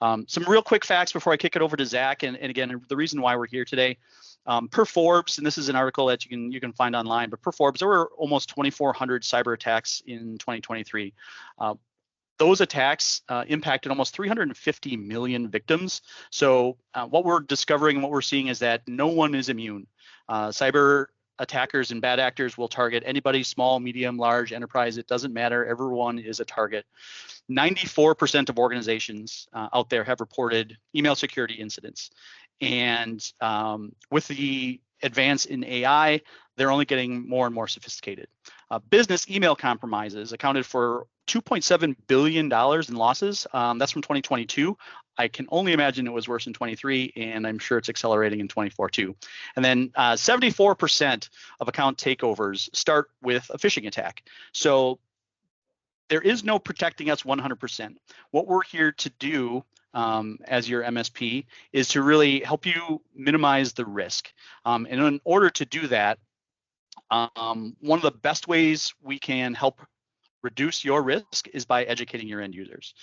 Some real quick facts before I kick it over to Zach, and again, the reason why we're here today. Per Forbes, and this is an article that you can find online, but per Forbes, there were almost 2,400 cyber attacks in 2023. Those attacks impacted almost 350 million victims. So what we're discovering and what we're seeing is that no one is immune. Cyber attackers and bad actors will target anybody, small, medium, large, enterprise. It doesn't matter. Everyone is a target. 94% of organizations out there have reported email security incidents. And with the advance in AI, they're only getting more and more sophisticated. Business email compromises accounted for $2.7 billion in losses. That's from 2022. I can only imagine it was worse in 23, and I'm sure it's accelerating in 24 too. And then 74% of account takeovers start with a phishing attack. So there is no protecting us 100%. What we're here to do as your MSP is to really help you minimize the risk. And in order to do that, one of the best ways we can help reduce your risk is by educating your end users.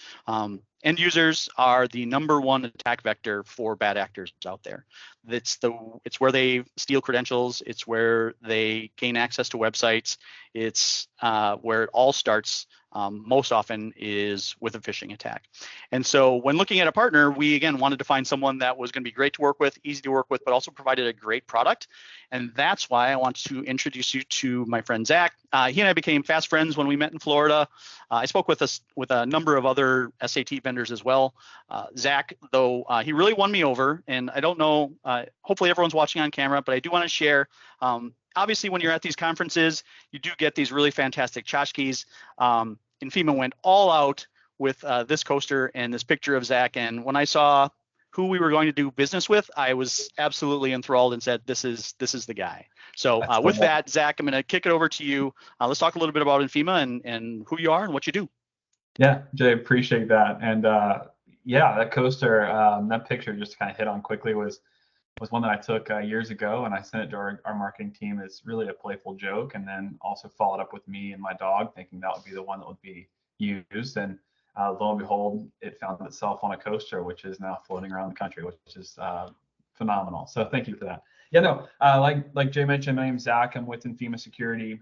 End users are the #1 attack vector for bad actors out there. It's where they steal credentials. It's where they gain access to websites. It's where it all starts. Most often is with a phishing attack. And so when looking at a partner, we again wanted to find someone that was going to be great to work with, easy to work with, but also provided a great product. And that's why I want to introduce you to my friend Zach. He and I became fast friends when we met in Florida. I spoke with a number of other SAT vendors as well. Zach, though, he really won me over. And I don't know, hopefully everyone's watching on camera, but I do want to share. Obviously, when you're at these conferences, you do get these really fantastic tchotchkes. Infima went all out with this coaster and this picture of Zach. And when I saw who we were going to do business with, I was absolutely enthralled and said, this is the guy. So with that, Zach, I'm going to kick it over to you. Let's talk a little bit about Infima and who you are and what you do. Yeah, Jay, appreciate that. And yeah, that coaster, that picture just kind of hit on quickly was one that I took years ago, and I sent it to our marketing team as really a playful joke, and then also followed up with me and my dog, thinking that would be the one that would be used. And lo and behold, it found itself on a coaster, which is now floating around the country, which is phenomenal. So thank you for that. Yeah, no, like Jay mentioned, my name's Zach. I'm with Infima Security,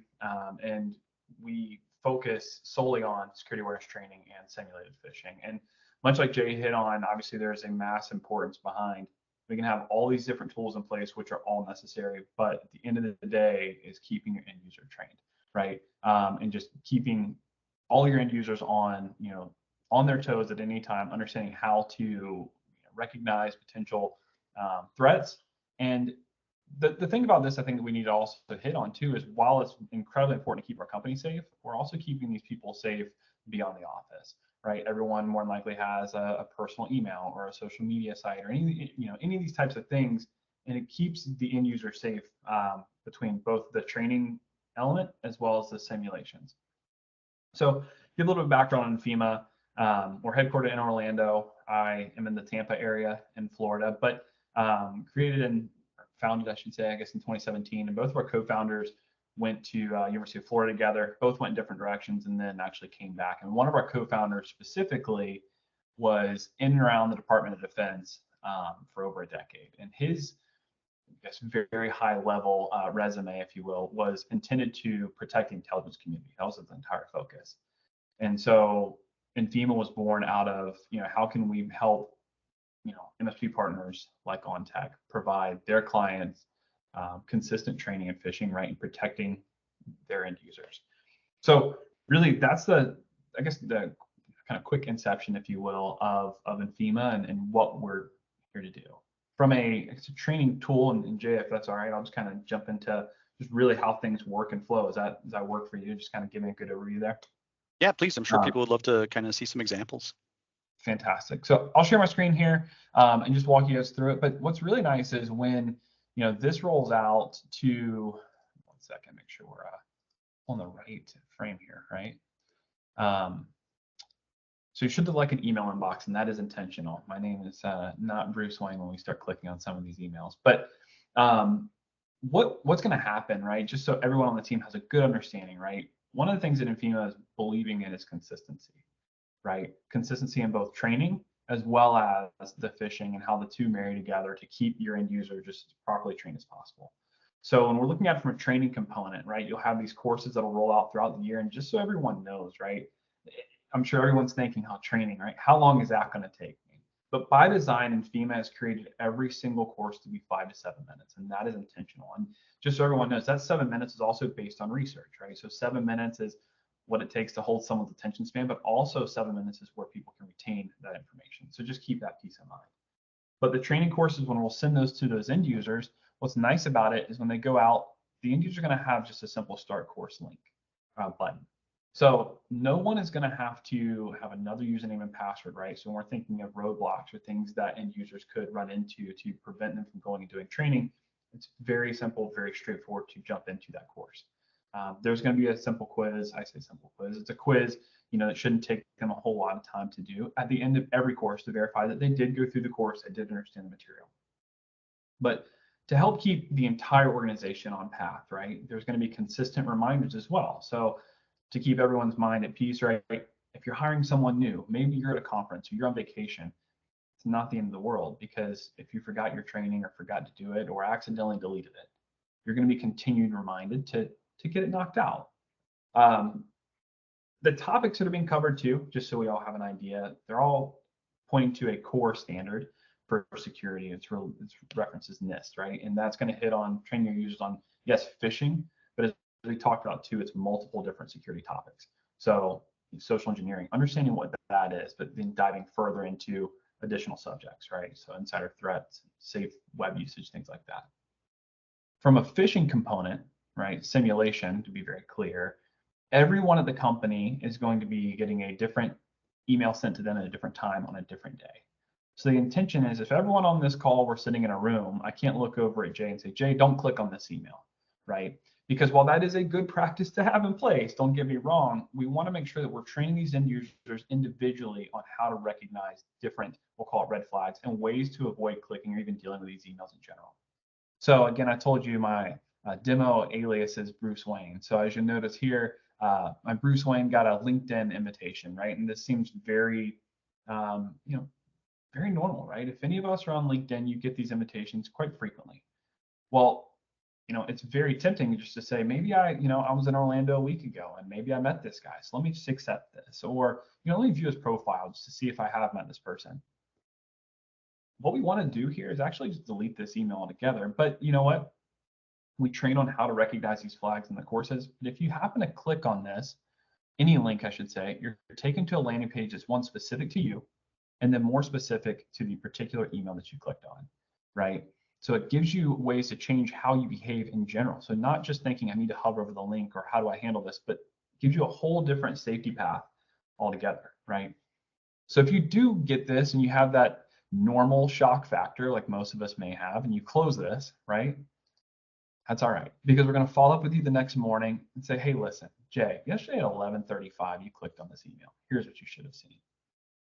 and we focus solely on security awareness training and simulated phishing. And much like Jay hit on, obviously there's a mass importance behind. We can have all these different tools in place, which are all necessary, but at the end of the day is keeping your end user trained, right? And just keeping all your end users on their toes at any time, understanding how to recognize potential threats. And the thing about this, I think that we need to also hit on too, is while it's incredibly important to keep our company safe, we're also keeping these people safe beyond the office. Right, everyone more than likely has a personal email or a social media site or any of these types of things, and it keeps the end user safe between both the training element as well as the simulations. So, give a little bit of background on Infima. We're headquartered in Orlando. I am in the Tampa area in Florida, but founded, I should say, I guess in 2017, and both of our co-founders went to University of Florida together. Both went in different directions and then actually came back. And one of our co-founders specifically was in and around the Department of Defense for over a decade. And his, I guess, very, very high level resume, if you will, was intended to protect the intelligence community. That was his entire focus. And so Infima was born out of, how can we help, MSP partners like Ontech provide their clients consistent training and phishing, right, and protecting their end users. So really, that's the kind of quick inception, if you will, of Infima and what we're here to do. From it's a training tool, and Jay, if that's all right, I'll just kind of jump into just really how things work and flow. Does that work for you? Just kind of give me a good overview there. Yeah, please. I'm sure people would love to kind of see some examples. Fantastic. So I'll share my screen here and just walk you guys through it. But what's really nice is when this rolls out to, one second, make sure we're on the right frame here, right? So you should have like an email inbox, and that is intentional. My name is not Bruce Wayne when we start clicking on some of these emails. But what's going to happen, right? Just so everyone on the team has a good understanding, right? One of the things that Infima is believing in is consistency, right? Consistency in both training as well as the phishing and how the two marry together to keep your end user just as properly trained as possible. So when we're looking at it from a training component, right, you'll have these courses that'll roll out throughout the year. And just so everyone knows, right, I'm sure everyone's thinking, how training, right? How long is that going to take me? But by design, and FEMA has created every single course to be 5 to 7 minutes, and that is intentional. And just so everyone knows, that 7 minutes is also based on research, right? So 7 minutes is what it takes to hold someone's attention span, but also 7 minutes is where people can retain that information. So just keep that piece in mind. But the training courses, when we'll send those to those end users, what's nice about it is when they go out, the end user is going to have just a simple start course link button. So no one is going to have to have another username and password, right? So when we're thinking of roadblocks or things that end users could run into to prevent them from going and doing training, it's very simple, very straightforward to jump into that course. There's going to be a simple quiz. I say simple quiz. It's a quiz, that shouldn't take them a whole lot of time to do at the end of every course to verify that they did go through the course, they did understand the material. But to help keep the entire organization on path, right, there's going to be consistent reminders as well. So to keep everyone's mind at peace, right, if you're hiring someone new, maybe you're at a conference or you're on vacation, it's not the end of the world, because if you forgot your training or forgot to do it or accidentally deleted it, you're going to be continued reminded to get it knocked out. The topics that are being covered too, just so we all have an idea, they're all pointing to a core standard for security. It's references NIST, right? And that's going to hit on training your users on, yes, phishing, but as we talked about too, it's multiple different security topics. So social engineering, understanding what that is, but then diving further into additional subjects, right? So insider threats, safe web usage, things like that. From a phishing component, right, simulation, to be very clear, everyone at the company is going to be getting a different email sent to them at a different time on a different day. So the intention is, if everyone on this call were sitting in a room, I can't look over at Jay and say, Jay, don't click on this email, right? Because while that is a good practice to have in place, don't get me wrong, we want to make sure that we're training these end users individually on how to recognize different, we'll call it red flags, and ways to avoid clicking or even dealing with these emails in general. So again, I told you my demo alias is Bruce Wayne. So as you notice here, my Bruce Wayne got a LinkedIn invitation, right? And this seems very, very normal, right? If any of us are on LinkedIn, you get these invitations quite frequently. Well, it's very tempting just to say, maybe I was in Orlando a week ago and maybe I met this guy. So let me just accept this. Or, let me view his profile just to see if I have met this person. What we want to do here is actually just delete this email altogether. But you know what? We train on how to recognize these flags in the courses. But if you happen to click on this, any link, I should say, you're taken to a landing page that's one specific to you, and then more specific to the particular email that you clicked on, right? So it gives you ways to change how you behave in general. So not just thinking I need to hover over the link or how do I handle this, but gives you a whole different safety path altogether, right? So if you do get this and you have that normal shock factor like most of us may have, and you close this, right? That's all right, because we're going to follow up with you the next morning and say, hey, listen, Jay, yesterday at 11:35, you clicked on this email. Here's what you should have seen.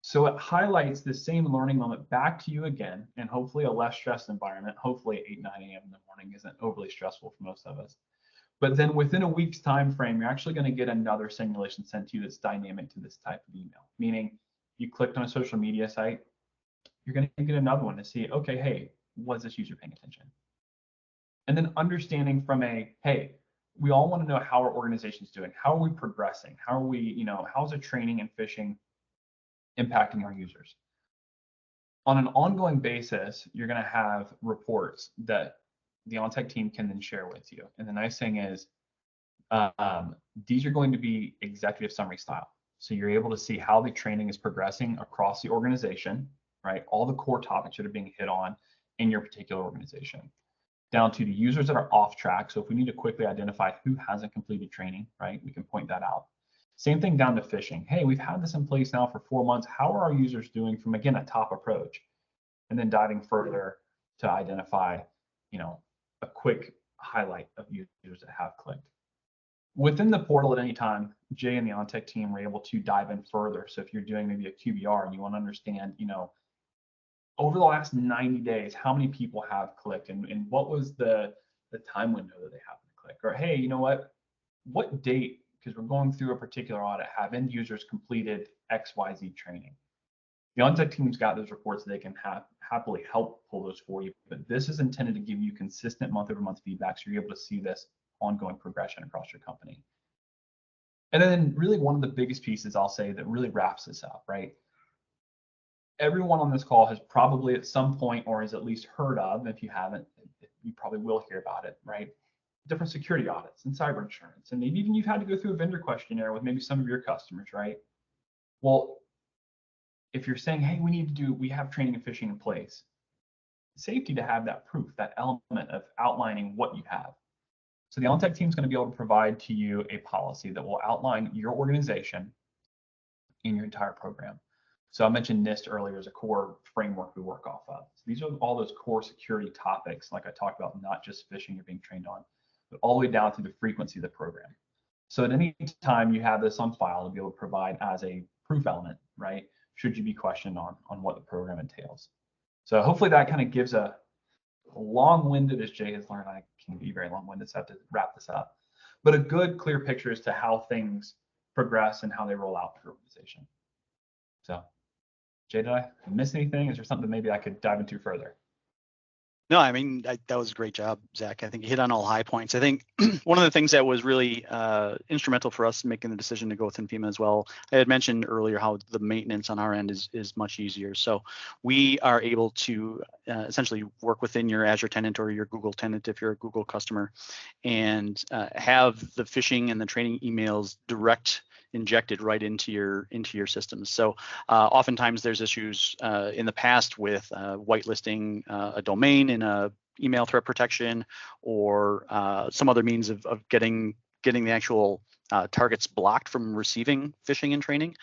So it highlights the same learning moment back to you again, and hopefully a less stressed environment. Hopefully 8, 9 a.m. in the morning isn't overly stressful for most of us. But then within a week's time frame, you're actually going to get another simulation sent to you that's dynamic to this type of email, meaning you clicked on a social media site, you're going to get another one to see, okay, hey, was this user paying attention? And then understanding from hey, we all want to know how our organization's doing. How are we progressing? How are we, how's the training and phishing impacting our users? On an ongoing basis, you're going to have reports that the Ontech team can then share with you. And the nice thing is, these are going to be executive summary style. So you're able to see how the training is progressing across the organization, right? All the core topics that are being hit on in your particular organization, down to the users that are off track. So if we need to quickly identify who hasn't completed training, right, we can point that out. Same thing down to phishing. Hey, we've had this in place now for 4 months. How are our users doing from, again, a top approach? And then diving further to identify, a quick highlight of users that have clicked. Within the portal at any time, Jay and the Ontech team were able to dive in further. So if you're doing maybe a QBR and you want to understand, over the last 90 days, how many people have clicked and what was the time window that they happened to click? Or, hey, you know what date, because we're going through a particular audit, have end users completed XYZ training? The Ontech team's got those reports that they can happily help pull those for you, but this is intended to give you consistent month-over-month feedback, so you're able to see this ongoing progression across your company. And then really one of the biggest pieces I'll say that really wraps this up, right? Everyone on this call has probably at some point, or has at least heard of, if you haven't, you probably will hear about it, right? Different security audits and cyber insurance. And maybe even you've had to go through a vendor questionnaire with maybe some of your customers, right? Well, if you're saying, hey, we have training and phishing in place, safety to have that proof, that element of outlining what you have. So the Ontech team is going to be able to provide to you a policy that will outline your organization in your entire program. So I mentioned NIST earlier as a core framework we work off of. So these are all those core security topics, like I talked about, not just phishing you're being trained on, but all the way down to the frequency of the program. So at any time you have this on file to be able to provide as a proof element, right? Should you be questioned on what the program entails. So hopefully that kind of gives a long-winded, as Jay has learned, I can be very long-winded, so I have to wrap this up, but a good, clear picture as to how things progress and how they roll out for your organization. So, Jay, did I miss anything? Is there something maybe I could dive into further? No, I mean, that was a great job, Zach. I think you hit on all high points. I think one of the things that was really instrumental for us in making the decision to go with InFEMA as well, I had mentioned earlier how the maintenance on our end is much easier. So we are able to essentially work within your Azure tenant or your Google tenant if you're a Google customer, and have the phishing and the training emails injected right into your systems. So oftentimes there's issues in the past with whitelisting a domain in a email threat protection, or some other means of getting the actual targets blocked from receiving phishing and training.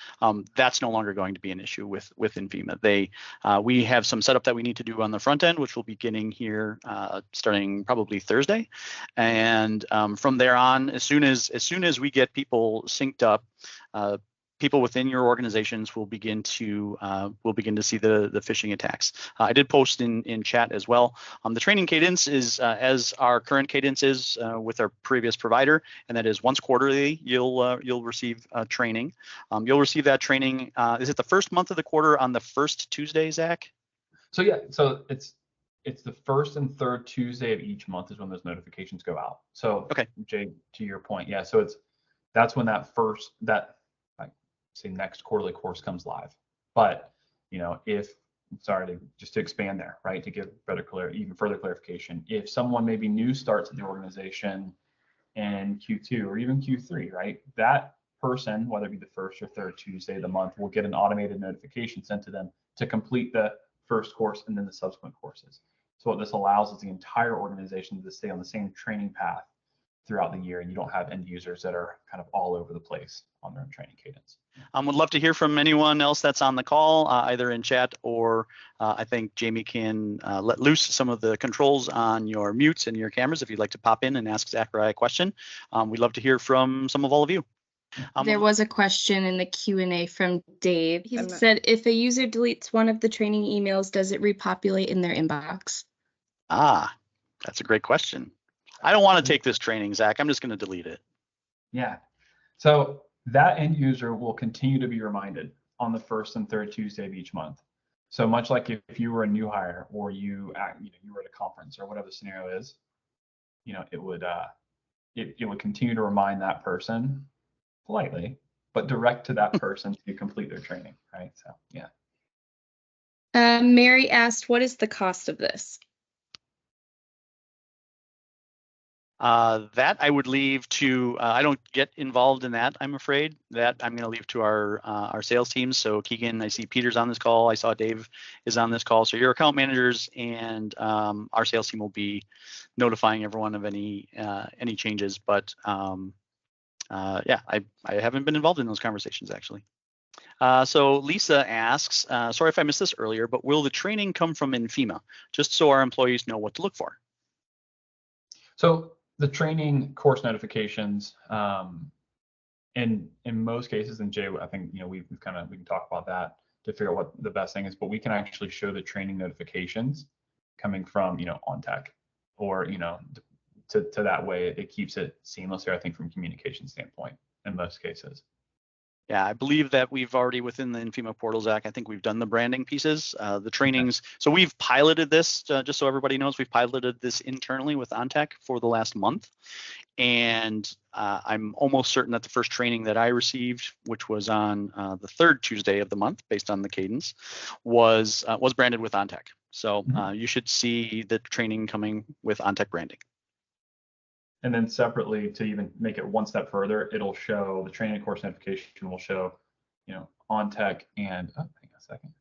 That's no longer going to be an issue with InFEMA. We have some setup that we need to do on the front end, which we'll be beginning here starting probably Thursday, and from there on, as soon as we get people synced up, people within your organizations will begin to see the phishing attacks. I did post in chat as well. The training cadence is as our current cadence is with our previous provider, and that is once quarterly. You'll receive training. You'll receive that training. Is it the first month of the quarter on the first Tuesday, Zach? So yeah, so it's the first and third Tuesday of each month is when those notifications go out. So okay, Jay, to your point, yeah. So that's when that say next quarterly course comes live. But just to expand there, right, to give even further clarification, if someone maybe new starts in the organization in Q2 or even Q3, right, that person, whether it be the first or third Tuesday of the month, will get an automated notification sent to them to complete the first course and then the subsequent courses. So what this allows is the entire organization to stay on the same training path throughout the year, and you don't have end users that are kind of all over the place on their own training cadence. Would love to hear from anyone else that's on the call, either in chat or I think Jamie can let loose some of the controls on your mutes and your cameras if you'd like to pop in and ask Zachariah a question. We'd love to hear from some of all of you. There was a question in the Q&A from Dave. He said, if a user deletes one of the training emails, does it repopulate in their inbox? That's a great question. I don't want to take this training, Zach. I'm just going to delete it. Yeah. So that end user will continue to be reminded on the first and third Tuesday of each month. So much like if you were a new hire or you were at a conference or whatever the scenario is, it would continue to remind that person politely, but direct to that person to complete their training, right? So yeah. Mary asked, what is the cost of this? That I would leave to, I don't get involved in that, I'm afraid. That I'm going to leave to our sales teams. So Keegan, I see Peter's on this call. I saw Dave is on this call. So your account managers and our sales team will be notifying everyone of any changes. But yeah, I haven't been involved in those conversations actually. So Lisa asks, sorry if I missed this earlier, but will the training come from InFEMA, just so our employees know what to look for? So the training course notifications, in most cases, and Jay, I think we can talk about that to figure out what the best thing is, but we can actually show the training notifications coming from Ontech, or to that way it keeps it seamless here, I think, from a communication standpoint in most cases. Yeah, I believe that we've already within the Infima portal, Zach, I think we've done the branding pieces, the trainings. Okay. So we've piloted this, just so everybody knows, we've piloted this internally with Ontech for the last month. And I'm almost certain that the first training that I received, which was on the third Tuesday of the month, based on the cadence, was branded with Ontech. So you should see the training coming with Ontech branding. And then separately, to even make it one step further, it'll show the training course notification will show, Ontech and hang on a second,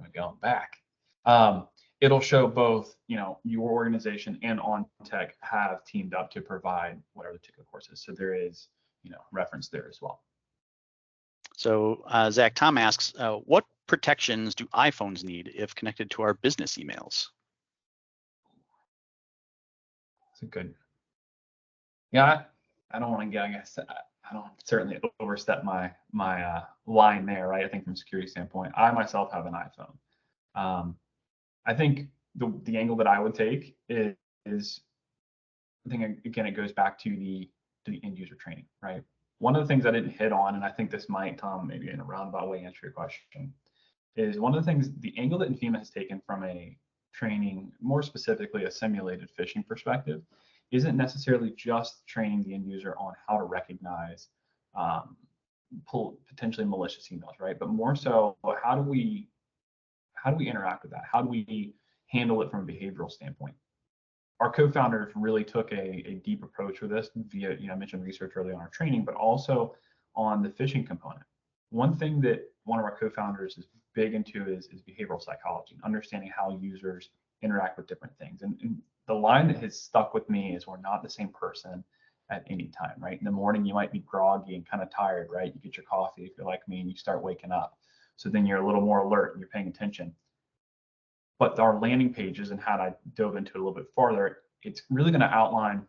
I'm going back. It'll show both, your organization and Ontech have teamed up to provide whatever the particular course is. So there is, reference there as well. So Zach, Tom asks, what protections do iPhones need if connected to our business emails? That's a good. Yeah, I don't want to get, I guess, I don't certainly overstep my line there, right? I think from a security standpoint, I myself have an iPhone. I think the angle that I would take is I think, again, it goes back to the end user training, right? One of the things I didn't hit on, and I think this might, Tom, maybe in a roundabout way answer your question, is one of the things, the angle that Infima has taken from a training, more specifically a simulated phishing perspective, isn't necessarily just training the end user on how to recognize potentially malicious emails, right? But more so, how do we interact with that? How do we handle it from a behavioral standpoint? Our co-founders really took a deep approach with this via, I mentioned research early on our training, but also on the phishing component. One thing that one of our co-founders is big into is behavioral psychology, understanding how users interact with different things. And the line that has stuck with me is, we're not the same person at any time, right? In the morning, you might be groggy and kind of tired, right? You get your coffee if you're like me and you start waking up. So then you're a little more alert and you're paying attention. But our landing pages, and how I dove into it a little bit farther, it's really going to outline,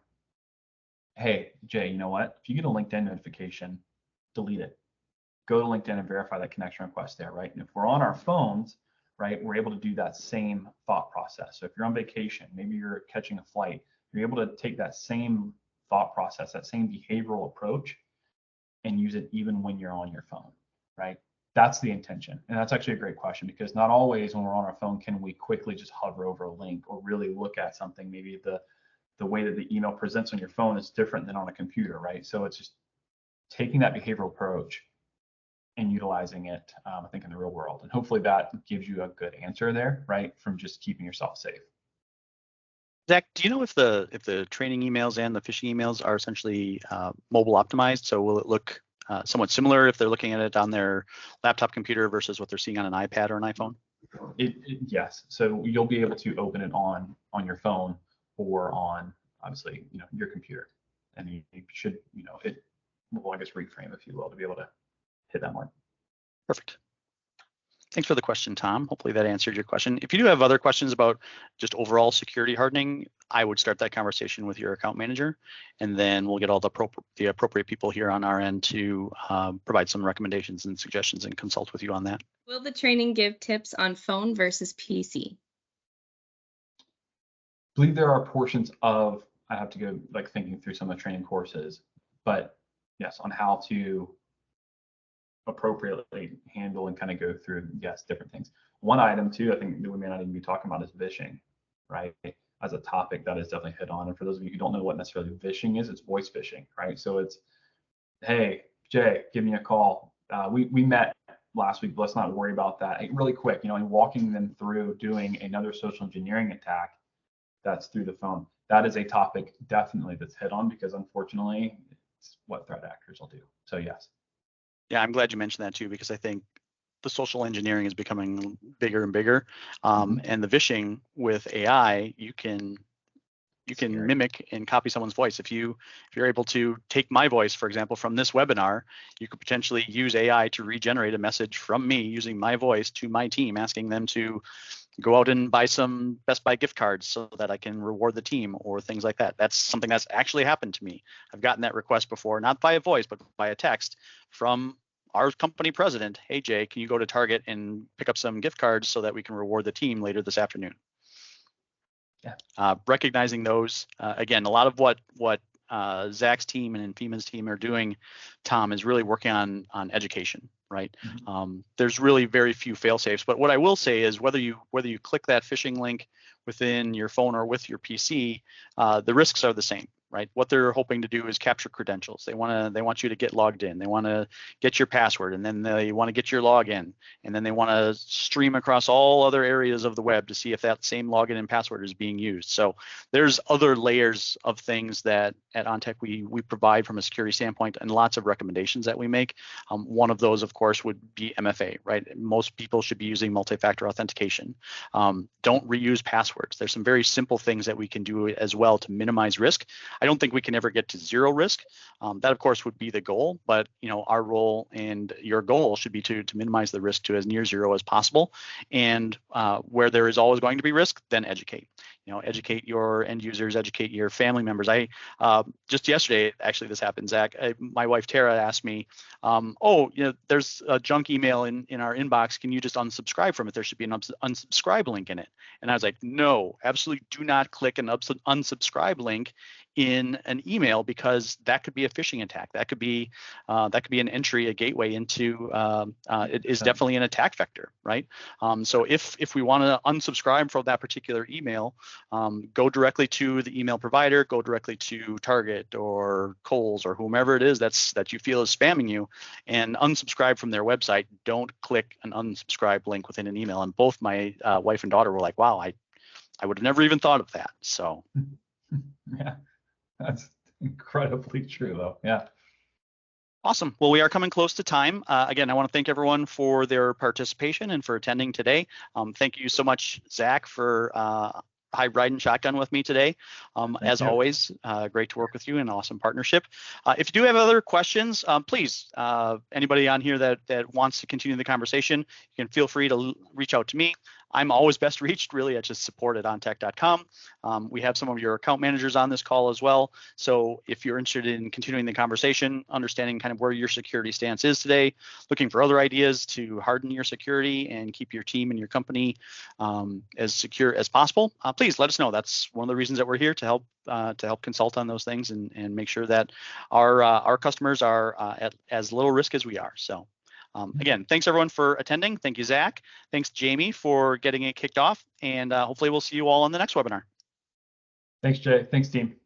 hey, Jay, you know what? If you get a LinkedIn notification, delete it. Go to LinkedIn and verify that connection request there, right? And if we're on our phones, right, we're able to do that same thought process. So if you're on vacation, maybe you're catching a flight, you're able to take that same thought process, that same behavioral approach, and use it even when you're on your phone, right? That's the intention. And that's actually a great question, because not always when we're on our phone can we quickly just hover over a link or really look at something. Maybe the way that the email presents on your phone is different than on a computer, right? So it's just taking that behavioral approach and utilizing it, I think, in the real world. And hopefully that gives you a good answer there, right? From just keeping yourself safe. Zach, do you know if the training emails and the phishing emails are essentially mobile optimized? So will it look somewhat similar if they're looking at it on their laptop computer versus what they're seeing on an iPad or an iPhone? Yes. So you'll be able to open it on your phone or on, obviously, your computer, and you should, it will, I guess, reframe, if you will, to be able to hit that mark. Perfect. Thanks for the question, Tom. Hopefully that answered your question. If you do have other questions about just overall security hardening, I would start that conversation with your account manager, and then we'll get all the appropriate people here on our end to provide some recommendations and suggestions and consult with you on that. Will the training give tips on phone versus PC? I believe there are portions of, I have to go thinking through some of the training courses, but yes, on how to appropriately handle and kind of go through, yes, different things. One item too, I think that we may not even be talking about, is vishing, right? As a topic that is definitely hit on. And for those of you who don't know what necessarily vishing is, it's voice phishing, right? So it's, hey, Jay, give me a call. We met last week, but let's not worry about that. Really quick, and walking them through doing another social engineering attack that's through the phone. That is a topic definitely that's hit on, because unfortunately, it's what threat actors will do. So yes. Yeah, I'm glad you mentioned that too, because I think the social engineering is becoming bigger and bigger. And the vishing with AI, you can mimic and copy someone's voice. If you're able to take my voice, for example, from this webinar, you could potentially use AI to regenerate a message from me using my voice to my team, asking them to go out and buy some Best Buy gift cards so that I can reward the team, or things like that. That's something that's actually happened to me. I've gotten that request before, not by a voice, but by a text from our company president. Hey, Jay, can you go to Target and pick up some gift cards so that we can reward the team later this afternoon? Yeah. Recognizing those, again, a lot of what Zach's team and FEMA's team are doing, Tom, is really working on education, right? There's really very few fail safes, but what I will say is whether you click that phishing link within your phone or with your PC, the risks are the same, right? What they're hoping to do is capture credentials. They want you to get logged in. They want to get your password, and then they want to get your login, and then they want to stream across all other areas of the web to see if that same login and password is being used. So there's other layers of things that at Ontech we provide from a security standpoint, and lots of recommendations that we make. One of those, of course, would be MFA, right? Most people should be using multi-factor authentication. Don't reuse passwords. There's some very simple things that we can do as well to minimize risk. I don't think we can ever get to zero risk. That, of course, would be the goal, but our role and your goal should be to minimize the risk to as near zero as possible. And where there is always going to be risk, then educate. Educate your end users, educate your family members. I just yesterday, actually, this happened, Zach. My wife Tara asked me, there's a junk email in our inbox. Can you just unsubscribe from it? There should be an unsubscribe link in it. And I was like, no, absolutely do not click an unsubscribe link in an email, because that could be a phishing attack. That could be an entry, a gateway into it is definitely an attack vector, right? So if we want to unsubscribe from that particular email, go directly to the email provider, go directly to Target or Kohl's or whomever it is that you feel is spamming you, and unsubscribe from their website. Don't click an unsubscribe link within an email. And both my wife and daughter were like, wow, I would have never even thought of that. So yeah. That's incredibly true, though. Yeah. Awesome. Well, we are coming close to time. Again, I want to thank everyone for their participation and for attending today. Thank you so much, Zach, for riding shotgun with me today. As always, great to work with you, and awesome partnership. If you do have other questions, please, anybody on here that wants to continue the conversation, you can feel free to reach out to me. I'm always best reached really at just support@ontech.com. We have some of your account managers on this call as well. So if you're interested in continuing the conversation, understanding kind of where your security stance is today, looking for other ideas to harden your security and keep your team and your company as secure as possible, please let us know. That's one of the reasons that we're here, to help consult on those things and make sure that our customers are at as little risk as we are. So. Again, thanks everyone for attending. Thank you, Zach. Thanks, Jamie, for getting it kicked off. And hopefully we'll see you all on the next webinar. Thanks, Jay. Thanks, team.